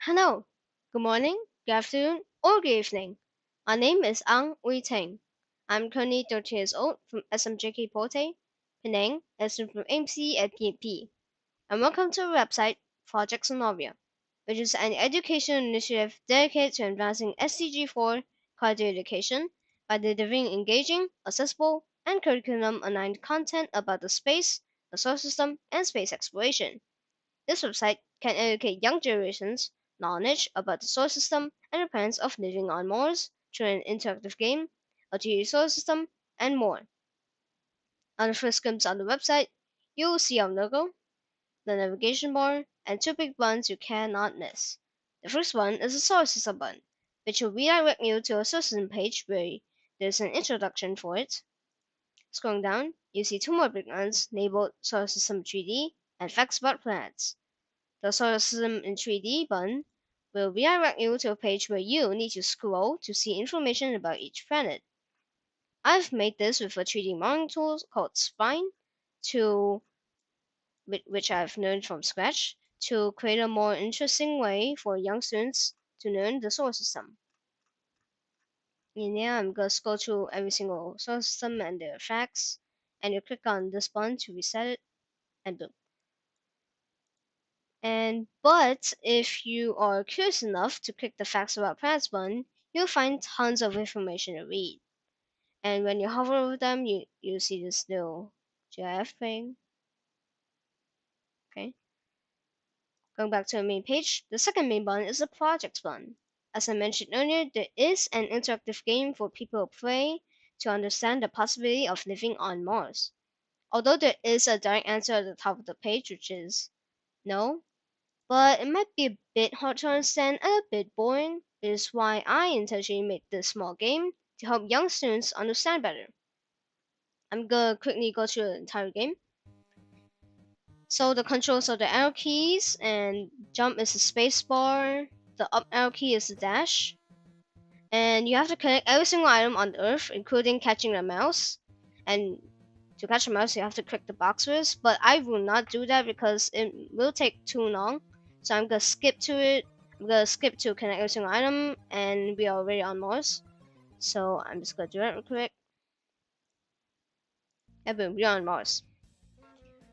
Hello, good morning, good afternoon, or good evening. My name is Teng. I'm currently 30 years old from SMJK Porte, Penang, and student from MC at PNP. And welcome to our website, Project Solaria, which is an education initiative dedicated to advancing SDG4 quality education by delivering engaging, accessible, and curriculum-aligned content about the space, the solar system, and space exploration. This website can educate young generations knowledge about the solar system and the plans of living on Mars through an interactive game, a 3D solar system, and more. On the first glimpse on the website, you will see our logo, the navigation bar, and two big buttons you cannot miss. The first one is the solar system button, which will redirect you to a solar system page where there's an introduction for it. Scrolling down, you see two more big buttons labeled Solar System 3D and Facts About Planets. The Solar System in 3D button will redirect you to a page where you need to scroll to see information about each planet. I've made this with a 3D modeling tool called Spine, to which I've learned from scratch, to create a more interesting way for young students to learn the solar system. And now I'm going to scroll through every single solar system and their facts, and you click on this button to reset it, and boom. But if you are curious enough to click the Facts About Planets button, you'll find tons of information to read. And when you hover over them, you see this little GIF thing. Okay. Going back to the main page, the second main button is the Projects button. As I mentioned earlier, there is an interactive game for people to play to understand the possibility of living on Mars. Although there is a direct answer at the top of the page, which is no, but it might be a bit hard to understand and a bit boring, which is why I intentionally made this small game to help young students understand better. I'm gonna quickly go through the entire game. So the controls are the arrow keys, and jump is the space bar, the up arrow key is the dash, and you have to collect every single item on the Earth, including catching a mouse. And to catch a mouse, you have to click the box first, but I will not do that because it will take too long. So I'm gonna skip to it. I'm gonna skip to connect every single item, and we are already on Mars. So I'm just gonna do that real quick. And boom, we're on Mars.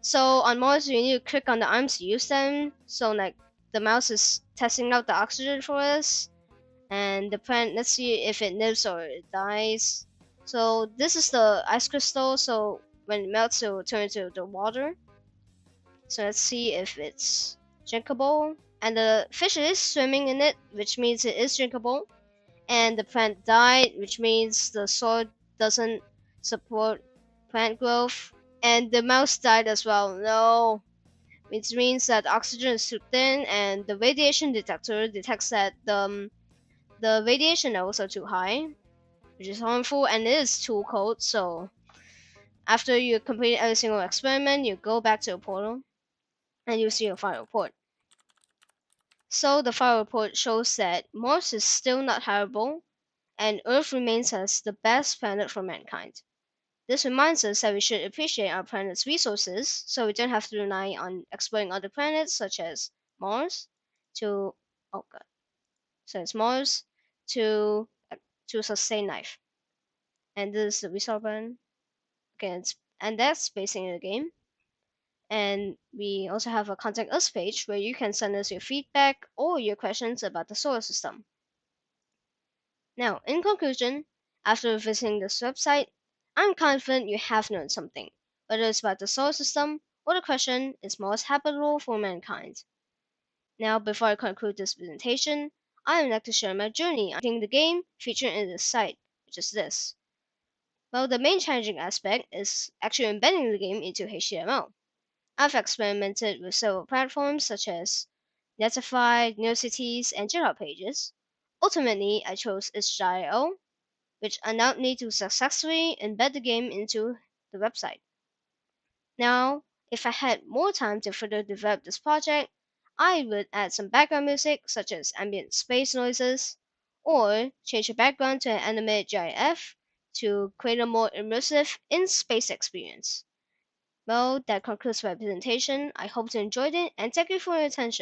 So on Mars, you need to click on the arms to use them. So like the mouse is testing out the oxygen for us, and the plant. Let's see if it lives or it dies. So this is the ice crystal. So when it melts, it will turn into the water. So let's see if it's drinkable. And the fish is swimming in it, which means it is drinkable. And the plant died, which means the soil doesn't support plant growth. And the mouse died as well. No, which means that oxygen is too thin, and the radiation detector detects that the radiation levels are too high, which is harmful, and it is too cold. So after you complete every single experiment, you go back to the portal, and you see your final report. So the final report shows that Mars is still not habitable, and Earth remains as the best planet for mankind. This reminds us that we should appreciate our planet's resources so we don't have to rely on exploring other planets such as Mars to oh god, so it's Mars to to sustain life. And this is the result button. Okay, and that's basically the game. And we also have a contact us page where you can send us your feedback or your questions about the solar system. Now, in conclusion, after visiting this website, I'm confident you have learned something, whether it's about the solar system or the question is Mars habitable for mankind. Now, before I conclude this presentation, I would like to share my journey on the game featured in this site, which is this. Well, the main challenging aspect is actually embedding the game into HTML. I've experimented with several platforms such as Netlify, NeoCities, and GitHub Pages. Ultimately, I chose itch.io, which allowed me to successfully embed the game into the website. Now, if I had more time to further develop this project, I would add some background music such as ambient space noises, or change the background to an animated GIF to create a more immersive in-space experience. Well, that concludes my presentation. I hope you enjoyed it, and thank you for your attention.